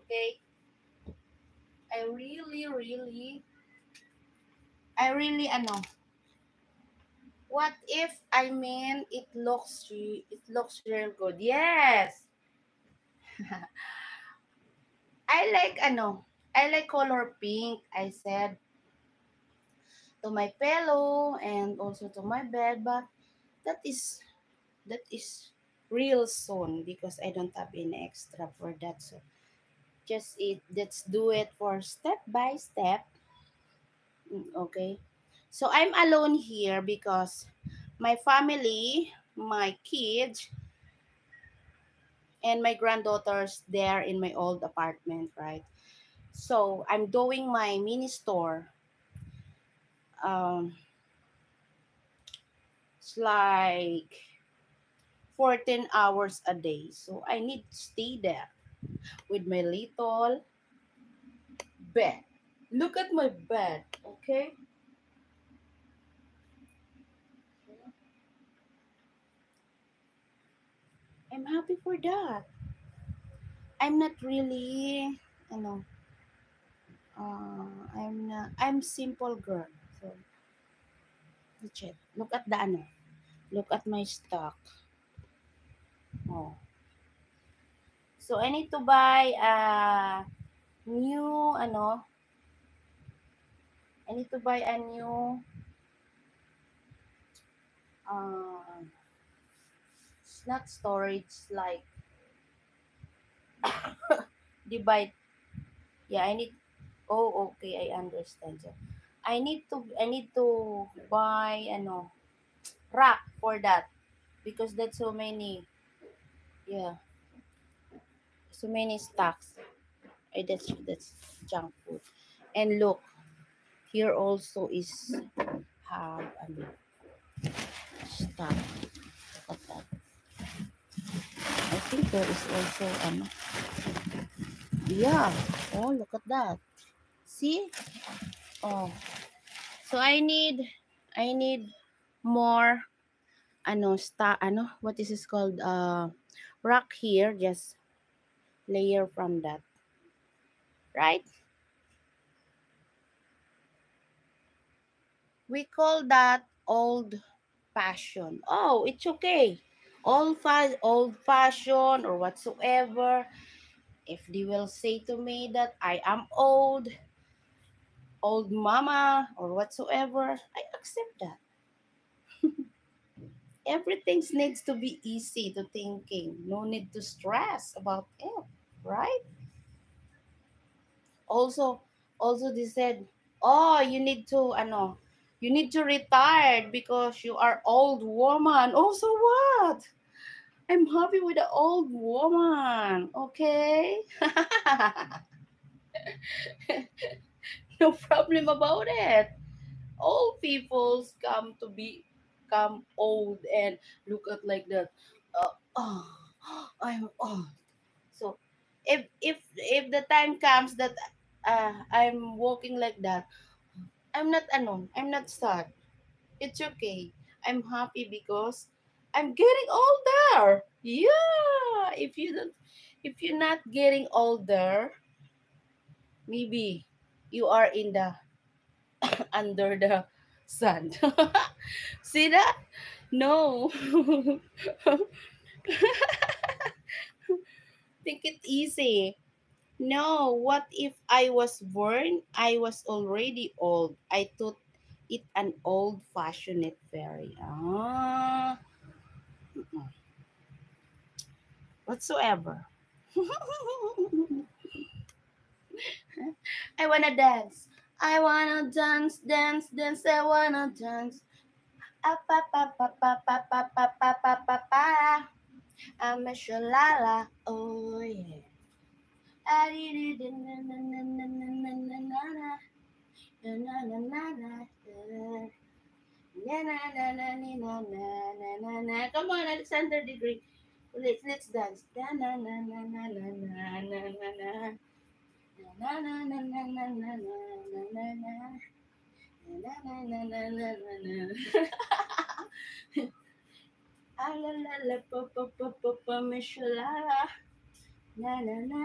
Okay? I really, what if it looks real good? Yes. I like I like color pink. I said to my pillow and also to my bed, but that is that is real soon because I don't have any extra for that. So let's do it for step by step. Okay. So I'm alone here because my family, my kids, and my granddaughters there in my old apartment, right? So I'm doing my mini store. Um, it's like 14 hours a day. So I need to stay there with my little bed. Look at my bed, okay? I'm happy for that. I'm not really, you know, I'm simple girl. So, check. Look at the Look at my stock. Oh. So I need to buy new I need to buy a new uh it's not storage like divide. Yeah, I need. Oh, okay, I understand. So I need to buy rack for that because that's so many. Yeah, so many stocks. That's junk food. And look, here also is have stock. Look at that. I think there is also yeah. Oh, look at that. See? Oh, so I need more what is this called rack here, just layer from that, right? We call that old fashion. Oh, it's okay. Old fashion or whatsoever. If they will say to me that I am old mama or whatsoever, I accept that. Everything needs to be easy to thinking. No need to stress about it, right? Also, they said, "Oh, you need to retire because you are old woman." Also, what? I'm happy with the old woman. Okay, no problem about it. Old peoples come old and look at like that. Oh, I'm old. So if the time comes that I'm walking like that, I'm not sad. It's okay. I'm happy because I'm getting older. Yeah. If you're not getting older, maybe you are in the under the sun. See that? No. Take it easy. No, what if I was born? I was already old. I thought it an old fashioned fairy. Whatsoever. I wanna dance. I wanna dance, dance, dance. I wanna dance. Up, up, up, up, up, up, up, up, up, up, up, up. I'm a shalala. Oh yeah. I did it. Na na na na na na na na na. Na na na na na. Na na na na na na na na na. Come on, Alexander the Great. Let's dance. Na na na na na na na na na na. Na na na na na na na na na na. Na na na na na na na. Ah la la la pa pa pa pa pa mishala. Na na na